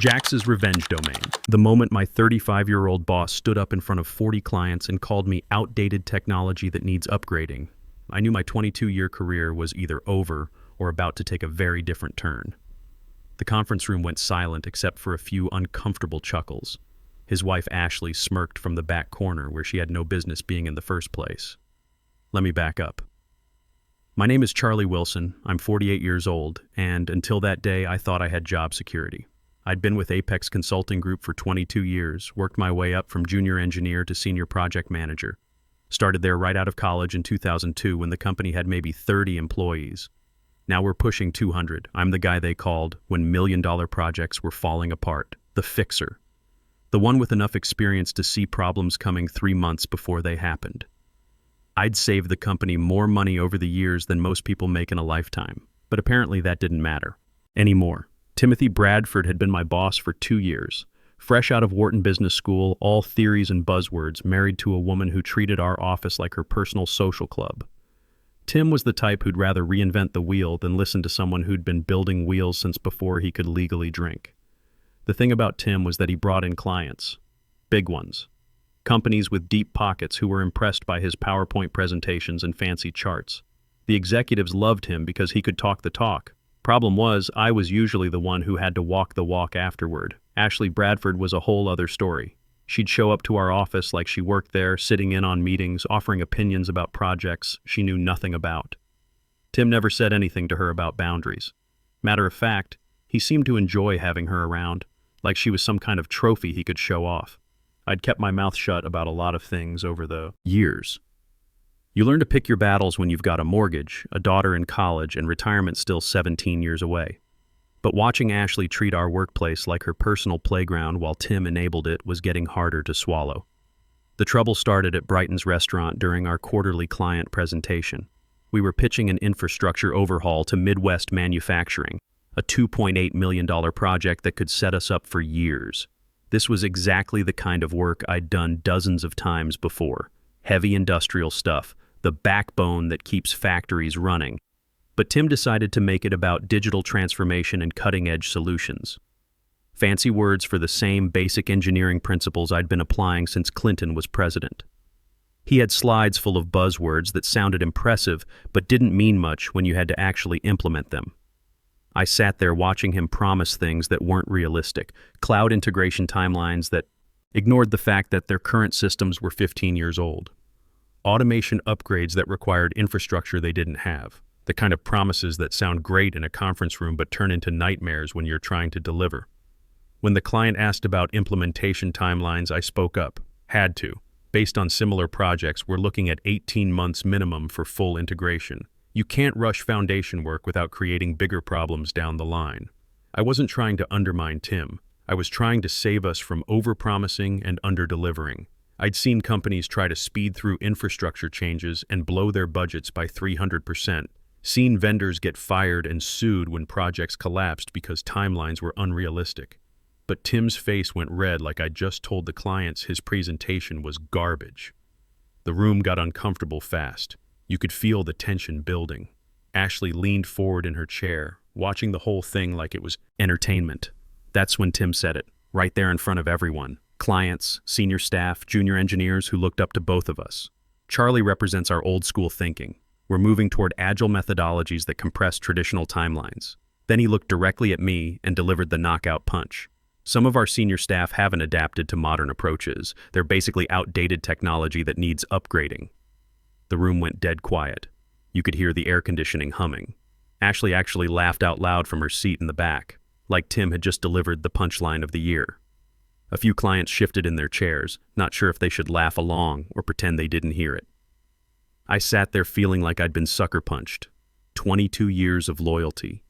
Jax's revenge domain. The moment my 35-year-old boss stood up in front of 40 clients and called me outdated technology that needs upgrading, I knew my 22-year career was either over or about to take a very different turn. The conference room went silent except for a few uncomfortable chuckles. His wife Ashley smirked from the back corner where she had no business being in the first place. Let me back up. My name is Charlie Wilson. I'm 48 years old, and until that day, I thought I had job security. I'd been with Apex Consulting Group for 22 years, worked my way up from junior engineer to senior project manager. Started there right out of college in 2002 when the company had maybe 30 employees. Now we're pushing 200. I'm the guy they called when million-dollar projects were falling apart, the fixer. The one with enough experience to see problems coming 3 months before they happened. I'd saved the company more money over the years than most people make in a lifetime, but apparently that didn't matter anymore. Timothy Bradford had been my boss for 2 years. Fresh out of Wharton Business School, all theories and buzzwords, married to a woman who treated our office like her personal social club. Tim was the type who'd rather reinvent the wheel than listen to someone who'd been building wheels since before he could legally drink. The thing about Tim was that he brought in clients. Big ones. Companies with deep pockets who were impressed by his PowerPoint presentations and fancy charts. The executives loved him because he could talk the talk. Problem was, I was usually the one who had to walk the walk afterward. Ashley Bradford was a whole other story. She'd show up to our office like she worked there, sitting in on meetings, offering opinions about projects she knew nothing about. Tim never said anything to her about boundaries. Matter of fact, he seemed to enjoy having her around, like she was some kind of trophy he could show off. I'd kept my mouth shut about a lot of things over the years. You learn to pick your battles when you've got a mortgage, a daughter in college, and retirement still 17 years away. But watching Ashley treat our workplace like her personal playground while Tim enabled it was getting harder to swallow. The trouble started at Brighton's restaurant during our quarterly client presentation. We were pitching an infrastructure overhaul to Midwest Manufacturing, a $2.8 million project that could set us up for years. This was exactly the kind of work I'd done dozens of times before. Heavy industrial stuff, the backbone that keeps factories running. But Tim decided to make it about digital transformation and cutting-edge solutions. Fancy words for the same basic engineering principles I'd been applying since Clinton was president. He had slides full of buzzwords that sounded impressive but didn't mean much when you had to actually implement them. I sat there watching him promise things that weren't realistic, cloud integration timelines that ignored the fact that their current systems were 15 years old, automation upgrades that required infrastructure they didn't have, the kind of promises that sound great in a conference room but turn into nightmares when you're trying to deliver. When the client asked about implementation timelines, I spoke up. Had to. Based on similar projects, we're looking at 18 months minimum for full integration. You can't rush foundation work without creating bigger problems down the line. I wasn't trying to undermine Tim. I was trying to save us from over-promising and under-delivering. I'd seen companies try to speed through infrastructure changes and blow their budgets by 300%. Seen vendors get fired and sued when projects collapsed because timelines were unrealistic. But Tim's face went red like I'd just told the clients his presentation was garbage. The room got uncomfortable fast. You could feel the tension building. Ashley leaned forward in her chair, watching the whole thing like it was entertainment. That's when Tim said it, right there in front of everyone. Clients, senior staff, junior engineers who looked up to both of us. Charlie represents our old school thinking. We're moving toward agile methodologies that compress traditional timelines. Then he looked directly at me and delivered the knockout punch. Some of our senior staff haven't adapted to modern approaches. They're basically outdated technology that needs upgrading. The room went dead quiet. You could hear the air conditioning humming. Ashley actually laughed out loud from her seat in the back, like Tim had just delivered the punchline of the year. A few clients shifted in their chairs, not sure if they should laugh along or pretend they didn't hear it. I sat there feeling like I'd been sucker punched. 22 years of loyalty.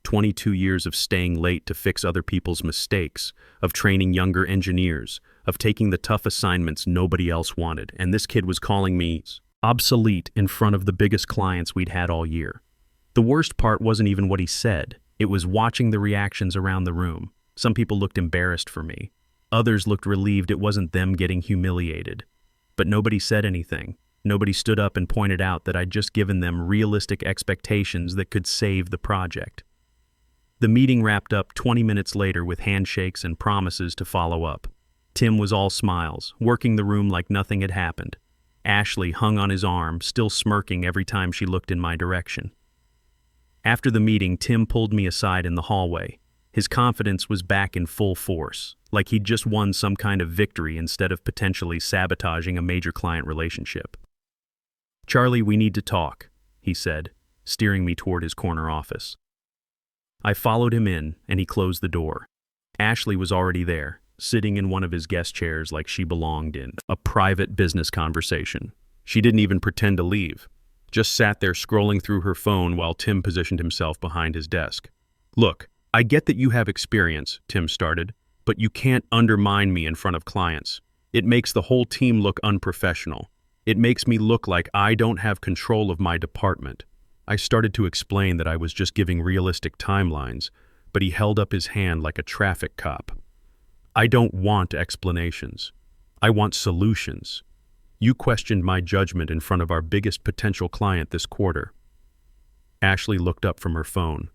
22 years of staying late to fix other people's mistakes, of training younger engineers, of taking the tough assignments nobody else wanted, and this kid was calling me obsolete in front of the biggest clients we'd had all year. The worst part wasn't even what he said. It was watching the reactions around the room. Some people looked embarrassed for me. Others looked relieved it wasn't them getting humiliated. But nobody said anything. Nobody stood up and pointed out that I'd just given them realistic expectations that could save the project. The meeting wrapped up 20 minutes later with handshakes and promises to follow up. Tim was all smiles, working the room like nothing had happened. Ashley hung on his arm, still smirking every time she looked in my direction. After the meeting, Tim pulled me aside in the hallway. His confidence was back in full force, like he'd just won some kind of victory instead of potentially sabotaging a major client relationship. "Charlie, we need to talk," he said, steering me toward his corner office. I followed him in, and he closed the door. Ashley was already there, sitting in one of his guest chairs like she belonged in a private business conversation. She didn't even pretend to leave, just sat there scrolling through her phone while Tim positioned himself behind his desk. "Look, I get that you have experience," Tim started, "but you can't undermine me in front of clients. It makes the whole team look unprofessional. It makes me look like I don't have control of my department." I started to explain that I was just giving realistic timelines, but he held up his hand like a traffic cop. "I don't want explanations. I want solutions. You questioned my judgment in front of our biggest potential client this quarter." Ashley looked up from her phone.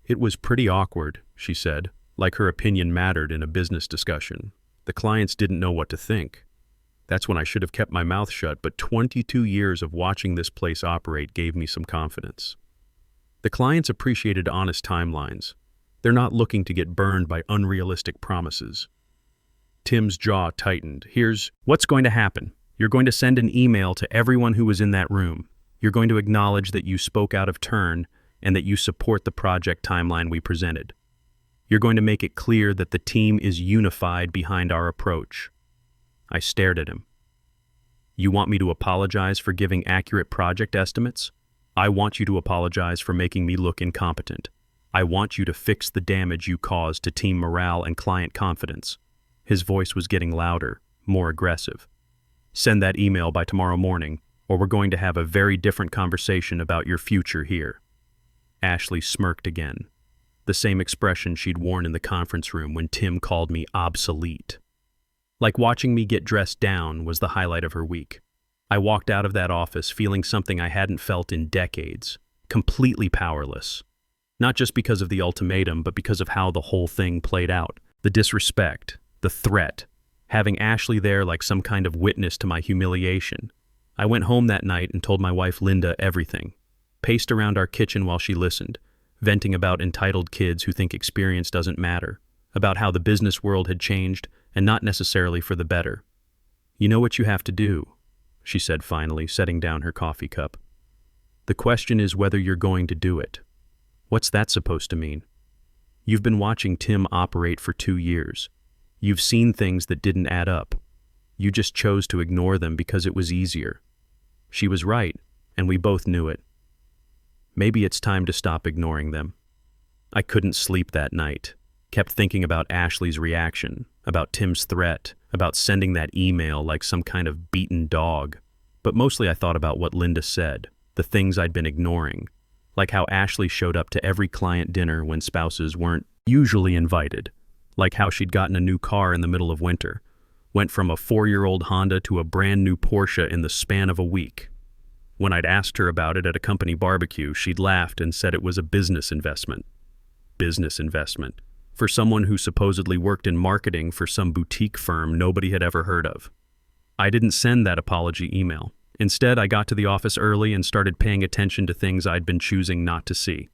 "It was pretty awkward," she said, like her opinion mattered in a business discussion. "The clients didn't know what to think. That's when I should have kept my mouth shut, but 22 years of watching this place operate gave me some confidence. The clients appreciated honest timelines. They're not looking to get burned by unrealistic promises." Tim's jaw tightened. "Here's what's going to happen. You're going to send an email to everyone who was in that room. You're going to acknowledge that you spoke out of turn and that you support the project timeline we presented. You're going to make it clear that the team is unified behind our approach." I stared at him. "You want me to apologize for giving accurate project estimates? I want you to apologize for making me look incompetent. I want you to fix the damage you caused to team morale and client confidence." His voice was getting louder, more aggressive. "Send that email by tomorrow morning, or we're going to have a very different conversation about your future here." Ashley smirked again, the same expression she'd worn in the conference room when Tim called me obsolete. Like watching me get dressed down was the highlight of her week. I walked out of that office feeling something I hadn't felt in decades, completely powerless. Not just because of the ultimatum, but because of how the whole thing played out. The disrespect, the threat, having Ashley there like some kind of witness to my humiliation. I went home that night and told my wife Linda everything. Paced around our kitchen while she listened, venting about entitled kids who think experience doesn't matter, about how the business world had changed and not necessarily for the better. "You know what you have to do," she said finally, setting down her coffee cup. "The question is whether you're going to do it. What's that supposed to mean? You've been watching Tim operate for 2 years. You've seen things that didn't add up. You just chose to ignore them because it was easier. She was right, and we both knew it. Maybe it's time to stop ignoring them." I couldn't sleep that night. Kept thinking about Ashley's reaction, about Tim's threat, about sending that email like some kind of beaten dog. But mostly I thought about what Linda said, the things I'd been ignoring, like how Ashley showed up to every client dinner when spouses weren't usually invited, like how she'd gotten a new car in the middle of winter, went from a 4-year-old Honda to a brand new Porsche in the span of a week. When I'd asked her about it at a company barbecue, she'd laughed and said it was a business investment. Business investment. For someone who supposedly worked in marketing for some boutique firm nobody had ever heard of. I didn't send that apology email. Instead, I got to the office early and started paying attention to things I'd been choosing not to see.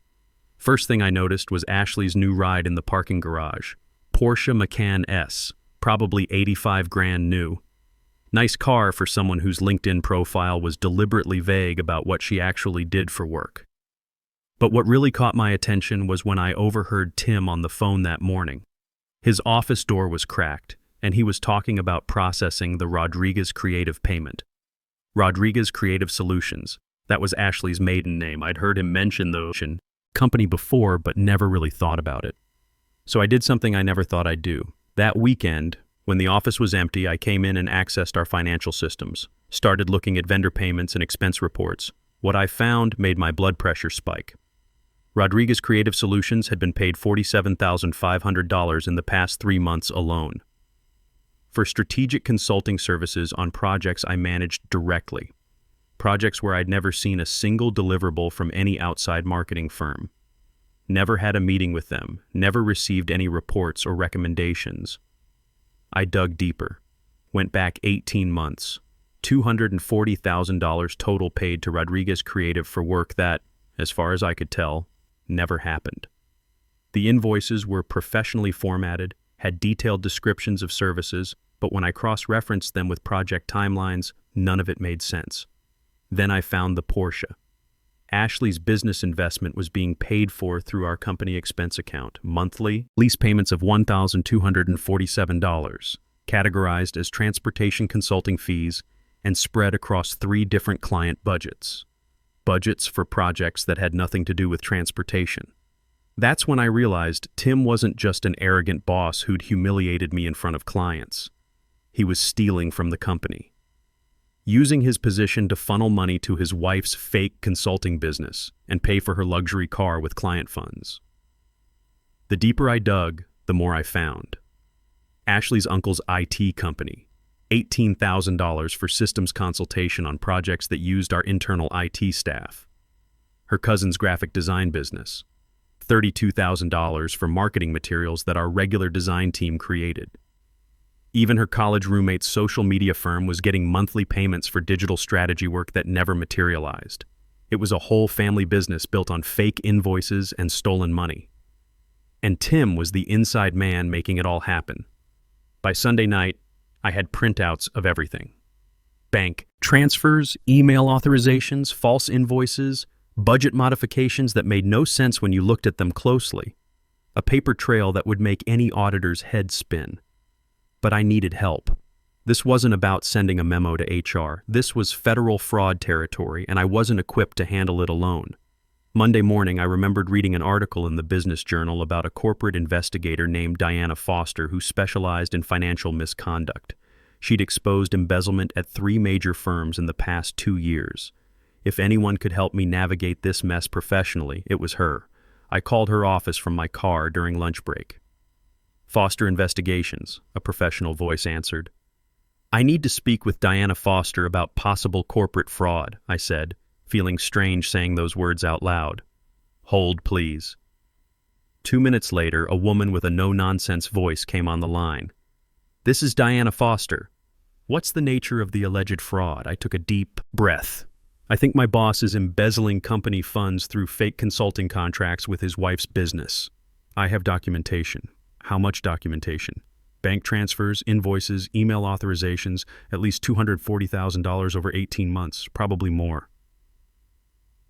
First thing I noticed was Ashley's new ride in the parking garage. Porsche Macan S, probably 85 grand new. Nice car for someone whose LinkedIn profile was deliberately vague about what she actually did for work. But what really caught my attention was when I overheard Tim on the phone that morning. His office door was cracked, and he was talking about processing the Rodriguez Creative payment. Rodriguez Creative Solutions. That was Ashley's maiden name. I'd heard him mention the company before, but never really thought about it. So I did something I never thought I'd do. That weekend, when the office was empty, I came in and accessed our financial systems, started looking at vendor payments and expense reports. What I found made my blood pressure spike. Rodriguez Creative Solutions had been paid $47,500 in the past 3 months alone for strategic consulting services on projects I managed directly, projects where I'd never seen a single deliverable from any outside marketing firm. Never had a meeting with them, never received any reports or recommendations. I dug deeper. Went back 18 months. $240,000 total paid to Rodriguez Creative for work that, as far as I could tell, never happened. The invoices were professionally formatted, had detailed descriptions of services, but when I cross-referenced them with project timelines, none of it made sense. Then I found the Porsche. Ashley's business investment was being paid for through our company expense account, monthly lease payments of $1,247, categorized as transportation consulting fees and spread across 3 different client budgets. Budgets for projects that had nothing to do with transportation. That's when I realized Tim wasn't just an arrogant boss who'd humiliated me in front of clients. He was stealing from the company, using his position to funnel money to his wife's fake consulting business and pay for her luxury car with client funds. The deeper I dug, the more I found. Ashley's uncle's IT company, $18,000 for systems consultation on projects that used our internal IT staff. Her cousin's graphic design business, $32,000 for marketing materials that our regular design team created. Even her college roommate's social media firm was getting monthly payments for digital strategy work that never materialized. It was a whole family business built on fake invoices and stolen money. And Tim was the inside man making it all happen. By Sunday night, I had printouts of everything. Bank transfers, email authorizations, false invoices, budget modifications that made no sense when you looked at them closely. A paper trail that would make any auditor's head spin. But I needed help. This wasn't about sending a memo to HR. This was federal fraud territory, and I wasn't equipped to handle it alone. Monday morning, I remembered reading an article in the Business Journal about a corporate investigator named Diana Foster who specialized in financial misconduct. She'd exposed embezzlement at 3 major firms in the past 2 years. If anyone could help me navigate this mess professionally, it was her. I called her office from my car during lunch break. Foster Investigations, a professional voice answered. I need to speak with Diana Foster about possible corporate fraud, I said, feeling strange saying those words out loud. Hold, please. 2 minutes later, a woman with a no-nonsense voice came on the line. This is Diana Foster. What's the nature of the alleged fraud? I took a deep breath. I think my boss is embezzling company funds through fake consulting contracts with his wife's business. I have documentation. How much documentation? Bank transfers, invoices, email authorizations, at least $240,000 over 18 months, probably more.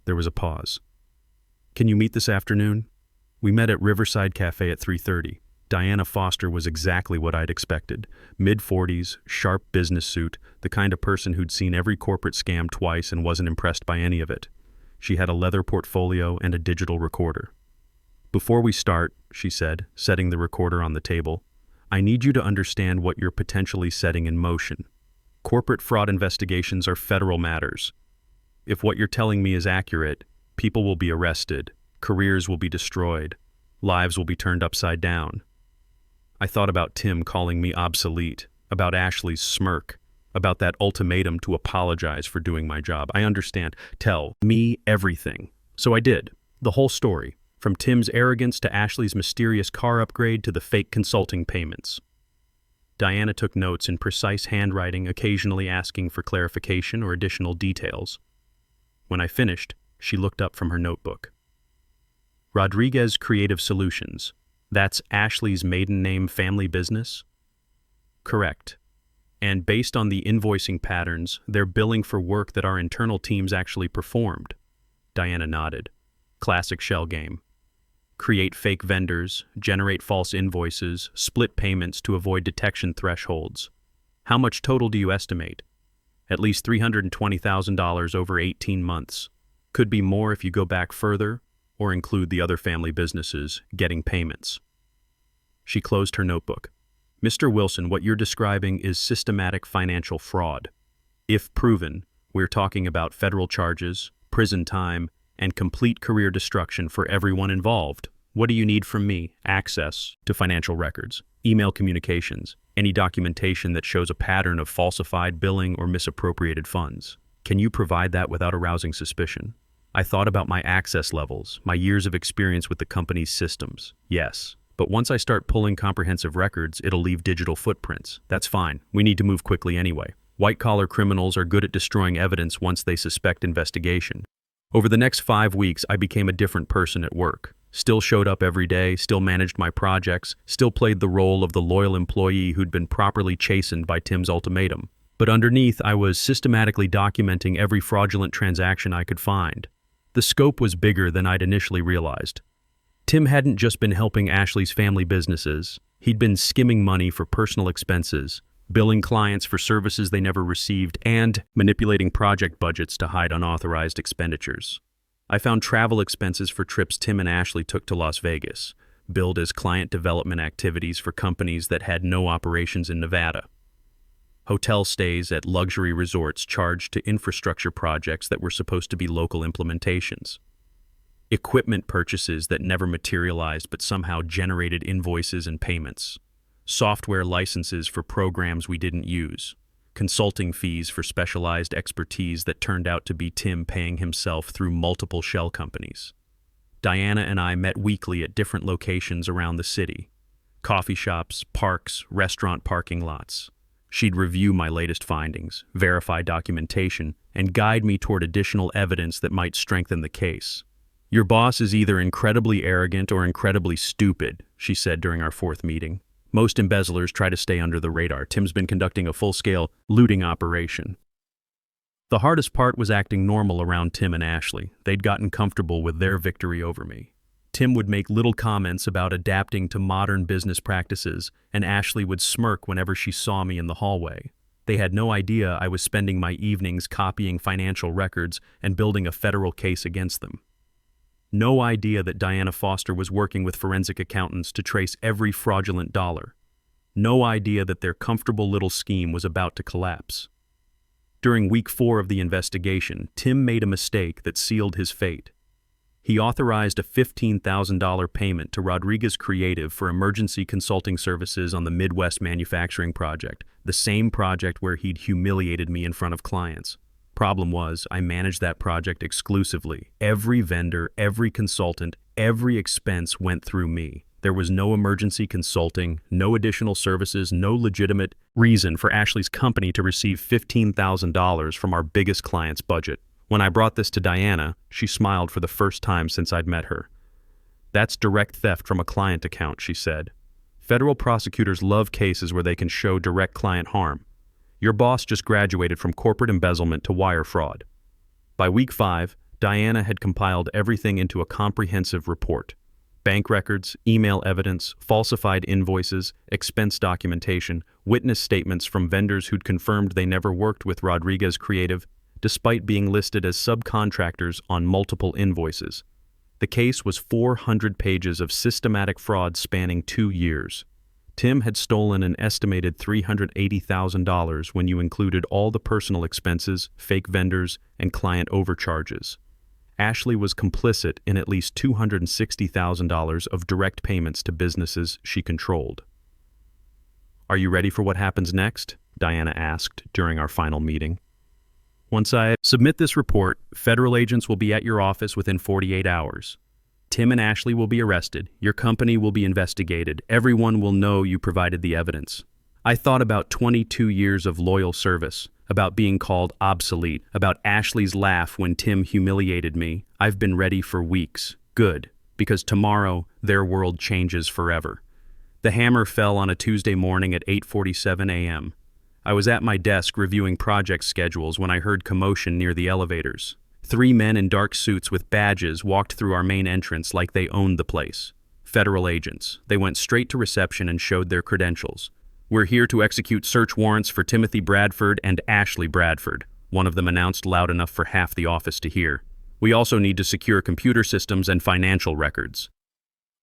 There was a pause. Can you meet this afternoon? We met at Riverside Cafe at 3:30. Diana Foster was exactly what I'd expected. Mid-40s, sharp business suit, the kind of person who'd seen every corporate scam twice and wasn't impressed by any of it. She had a leather portfolio and a digital recorder. Before we start, she said, setting the recorder on the table, I need you to understand what you're potentially setting in motion. Corporate fraud investigations are federal matters. If what you're telling me is accurate, people will be arrested, careers will be destroyed, lives will be turned upside down. I thought about Tim calling me obsolete, about Ashley's smirk, about that ultimatum to apologize for doing my job. I understand. Tell me everything. So I did. The whole story. From Tim's arrogance to Ashley's mysterious car upgrade to the fake consulting payments. Diana took notes in precise handwriting, occasionally asking for clarification or additional details. When I finished, she looked up from her notebook. Rodriguez Creative Solutions. That's Ashley's maiden name family business? Correct. And based on the invoicing patterns, they're billing for work that our internal teams actually performed. Diana nodded. Classic shell game. Create fake vendors, generate false invoices, split payments to avoid detection thresholds. How much total do you estimate? At least $320,000 over 18 months. Could be more if you go back further, or include the other family businesses getting payments. She closed her notebook. Mr. Wilson, what you're describing is systematic financial fraud. If proven, we're talking about federal charges, prison time, and complete career destruction for everyone involved. What do you need from me? Access to financial records, email communications, any documentation that shows a pattern of falsified billing or misappropriated funds. Can you provide that without arousing suspicion? I thought about my access levels, my years of experience with the company's systems. Yes. But once I start pulling comprehensive records, it'll leave digital footprints. That's fine. We need to move quickly anyway. White-collar criminals are good at destroying evidence once they suspect investigation. Over the next 5 weeks, I became a different person at work. Still showed up every day, still managed my projects, still played the role of the loyal employee who'd been properly chastened by Tim's ultimatum. But underneath, I was systematically documenting every fraudulent transaction I could find. The scope was bigger than I'd initially realized. Tim hadn't just been helping Ashley's family businesses. He'd been skimming money for personal expenses, billing clients for services they never received, and manipulating project budgets to hide unauthorized expenditures. I found travel expenses for trips Tim and Ashley took to Las Vegas, billed as client development activities for companies that had no operations in Nevada. Hotel stays at luxury resorts charged to infrastructure projects that were supposed to be local implementations. Equipment purchases that never materialized but somehow generated invoices and payments. Software licenses for programs we didn't use. Consulting fees for specialized expertise that turned out to be Tim paying himself through multiple shell companies. Diana and I met weekly at different locations around the city. Coffee shops, parks, restaurant parking lots. She'd review my latest findings, verify documentation, and guide me toward additional evidence that might strengthen the case. "Your boss is either incredibly arrogant or incredibly stupid," she said during our 4th meeting. "Most embezzlers try to stay under the radar. Tim's been conducting a full-scale looting operation." The hardest part was acting normal around Tim and Ashley. They'd gotten comfortable with their victory over me. Tim would make little comments about adapting to modern business practices, and Ashley would smirk whenever she saw me in the hallway. They had no idea I was spending my evenings copying financial records and building a federal case against them. No idea that Diana Foster was working with forensic accountants to trace every fraudulent dollar. No idea that their comfortable little scheme was about to collapse. During week 4 of the investigation, Tim made a mistake that sealed his fate. He authorized a $15,000 payment to Rodriguez Creative for emergency consulting services on the Midwest manufacturing project, the same project where he'd humiliated me in front of clients. Problem was, I managed that project exclusively. Every vendor, every consultant, every expense went through me. There was no emergency consulting, no additional services, no legitimate reason for Ashley's company to receive $15,000 from our biggest client's budget. When I brought this to Diana, she smiled for the first time since I'd met her. "That's direct theft from a client account," she said. "Federal prosecutors love cases where they can show direct client harm. Your boss just graduated from corporate embezzlement to wire fraud." By week 5, Diana had compiled everything into a comprehensive report. Bank records, email evidence, falsified invoices, expense documentation, witness statements from vendors who'd confirmed they never worked with Rodriguez Creative, despite being listed as subcontractors on multiple invoices. The case was 400 pages of systematic fraud spanning 2 years. Tim had stolen an estimated $380,000 when you included all the personal expenses, fake vendors, and client overcharges. Ashley was complicit in at least $260,000 of direct payments to businesses she controlled. "Are you ready for what happens next?" Diana asked during our final meeting. "Once I submit this report, federal agents will be at your office within 48 hours. Tim and Ashley will be arrested. Your company will be investigated. Everyone will know you provided the evidence." I thought about 22 years of loyal service, about being called obsolete, about Ashley's laugh when Tim humiliated me. I've been ready for weeks. Good, because tomorrow their world changes forever. The hammer fell on a Tuesday morning at 8:47 a.m. I was at my desk reviewing project schedules when I heard commotion near the elevators. 3 men in dark suits with badges walked through our main entrance like they owned the place. Federal agents. They went straight to reception and showed their credentials. "We're here to execute search warrants for Timothy Bradford and Ashley Bradford," one of them announced loud enough for half the office to hear. "We also need to secure computer systems and financial records."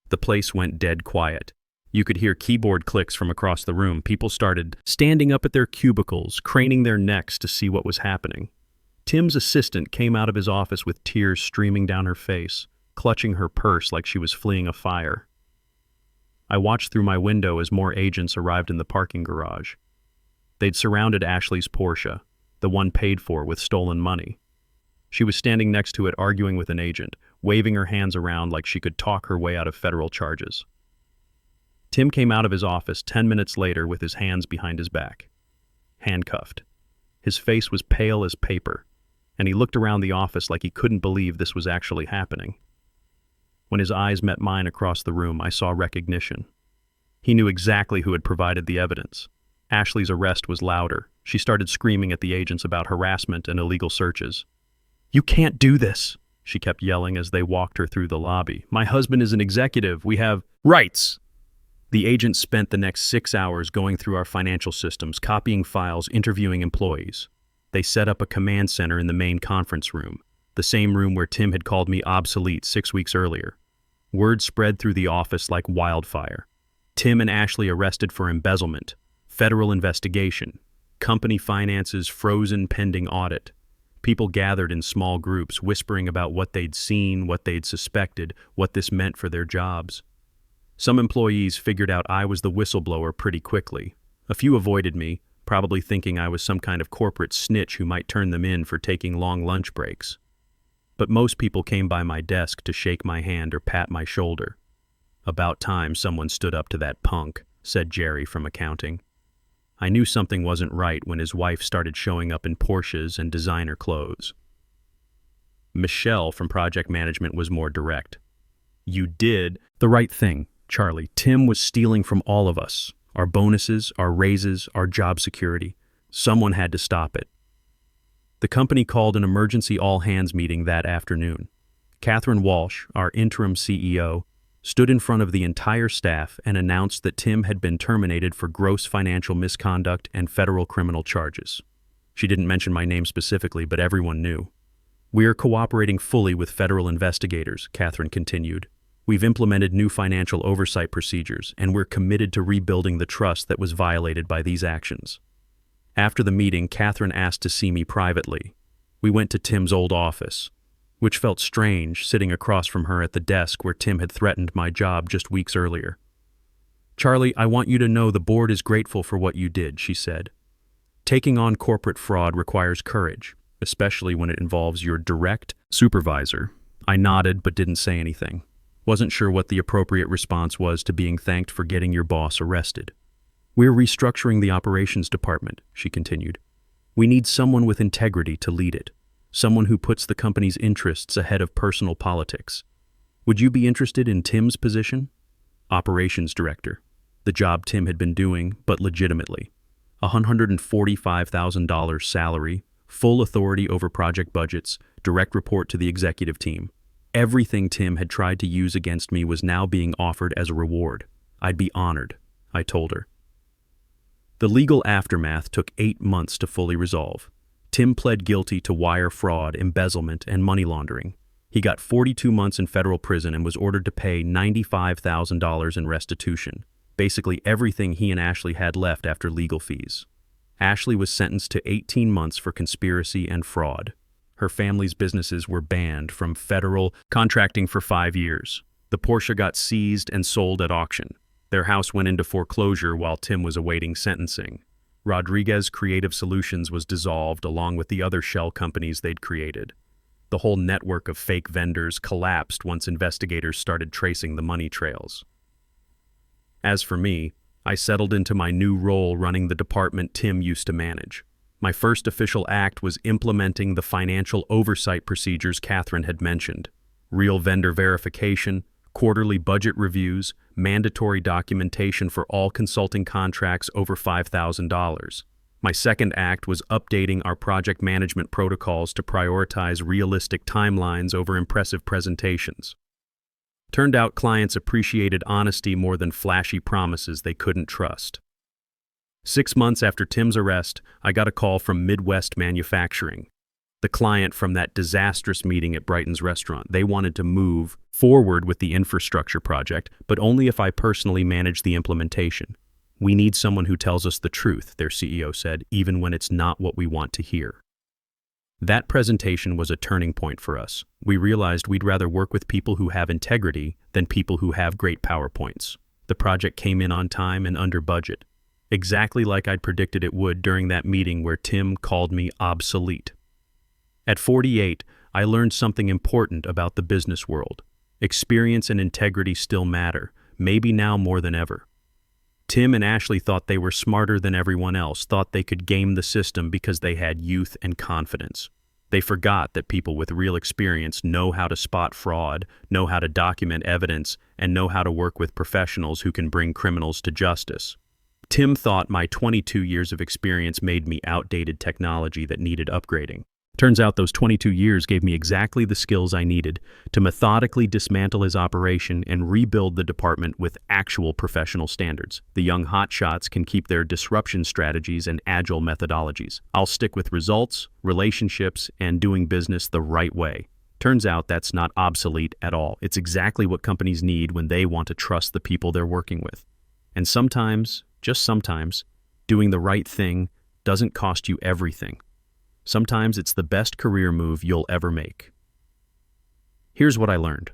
The place went dead quiet. You could hear keyboard clicks from across the room. People started standing up at their cubicles, craning their necks to see what was happening. Tim's assistant came out of his office with tears streaming down her face, clutching her purse like she was fleeing a fire. I watched through my window as more agents arrived in the parking garage. They'd surrounded Ashley's Porsche, the one paid for with stolen money. She was standing next to it arguing with an agent, waving her hands around like she could talk her way out of federal charges. Tim came out of his office 10 minutes later with his hands behind his back, handcuffed. His face was pale as paper, and he looked around the office like he couldn't believe this was actually happening. When his eyes met mine across the room, I saw recognition. He knew exactly who had provided the evidence. Ashley's arrest was louder. She started screaming at the agents about harassment and illegal searches. "You can't do this," she kept yelling as they walked her through the lobby. "My husband is an executive. We have rights." The agents spent the next 6 hours going through our financial systems, copying files, interviewing employees. They set up a command center in the main conference room, the same room where Tim had called me obsolete 6 weeks earlier. Word spread through the office like wildfire. Tim and Ashley arrested for embezzlement, federal investigation, company finances frozen pending audit. People gathered in small groups, whispering about what they'd seen, what they'd suspected, what this meant for their jobs. Some employees figured out I was the whistleblower pretty quickly. A few avoided me, probably thinking I was some kind of corporate snitch who might turn them in for taking long lunch breaks. But most people came by my desk to shake my hand or pat my shoulder. "About time someone stood up to that punk," said Jerry from accounting. I knew something wasn't right when his wife started showing up in Porsches and designer clothes. Michelle from project management was more direct. "You did the right thing, Charlie. Tim was stealing from all of us. Our bonuses, our raises, our job security. Someone had to stop it." The company called an emergency all-hands meeting that afternoon. Catherine Walsh, our interim CEO, stood in front of the entire staff and announced that Tim had been terminated for gross financial misconduct and federal criminal charges. She didn't mention my name specifically, but everyone knew. "We are cooperating fully with federal investigators," Catherine continued. "We've implemented new financial oversight procedures, and we're committed to rebuilding the trust that was violated by these actions." After the meeting, Catherine asked to see me privately. We went to Tim's old office, which felt strange, sitting across from her at the desk where Tim had threatened my job just weeks earlier. "Charlie, I want you to know the board is grateful for what you did," she said. "Taking on corporate fraud requires courage, especially when it involves your direct supervisor." I nodded but didn't say anything. Wasn't sure what the appropriate response was to being thanked for getting your boss arrested. "We're restructuring the operations department," she continued. "We need someone with integrity to lead it. Someone who puts the company's interests ahead of personal politics. Would you be interested in Tim's position?" Operations director. The job Tim had been doing, but legitimately. $145,000 salary, full authority over project budgets, direct report to the executive team. Everything Tim had tried to use against me was now being offered as a reward. I'd be honored, I told her. The legal aftermath took 8 months to fully resolve. Tim pled guilty to wire fraud, embezzlement, and money laundering. He got 42 months in federal prison and was ordered to pay $95,000 in restitution, basically everything he and Ashley had left after legal fees. Ashley was sentenced to 18 months for conspiracy and fraud. Her family's businesses were banned from federal contracting for 5 years. The Porsche got seized and sold at auction. Their house went into foreclosure while Tim was awaiting sentencing. Rodriguez Creative Solutions was dissolved along with the other shell companies they'd created. The whole network of fake vendors collapsed once investigators started tracing the money trails. As for me, I settled into my new role running the department Tim used to manage. My first official act was implementing the financial oversight procedures Catherine had mentioned. Real vendor verification, quarterly budget reviews, mandatory documentation for all consulting contracts over $5,000. My second act was updating our project management protocols to prioritize realistic timelines over impressive presentations. Turned out clients appreciated honesty more than flashy promises they couldn't trust. 6 months after Tim's arrest, I got a call from Midwest Manufacturing, the client from that disastrous meeting at Brighton's restaurant. They wanted to move forward with the infrastructure project, but only if I personally managed the implementation. "We need someone who tells us the truth," their CEO said, "even when it's not what we want to hear." That presentation was a turning point for us. We realized we'd rather work with people who have integrity than people who have great PowerPoints. The project came in on time and under budget, exactly like I'd predicted it would during that meeting where Tim called me obsolete. At 48, I learned something important about the business world. Experience and integrity still matter, maybe now more than ever. Tim and Ashley thought they were smarter than everyone else, thought they could game the system because they had youth and confidence. They forgot that people with real experience know how to spot fraud, know how to document evidence, and know how to work with professionals who can bring criminals to justice. Tim thought my 22 years of experience made me outdated technology that needed upgrading. Turns out those 22 years gave me exactly the skills I needed to methodically dismantle his operation and rebuild the department with actual professional standards. The young hotshots can keep their disruption strategies and agile methodologies. I'll stick with results, relationships, and doing business the right way. Turns out that's not obsolete at all. It's exactly what companies need when they want to trust the people they're working with. And sometimes, just sometimes, doing the right thing doesn't cost you everything. Sometimes it's the best career move you'll ever make. Here's what I learned.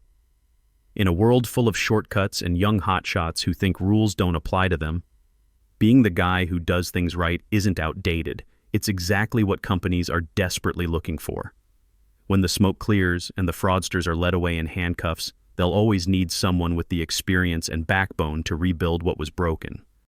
In a world full of shortcuts and young hotshots who think rules don't apply to them, being the guy who does things right isn't outdated. It's exactly what companies are desperately looking for. When the smoke clears and the fraudsters are led away in handcuffs, they'll always need someone with the experience and backbone to rebuild what was broken.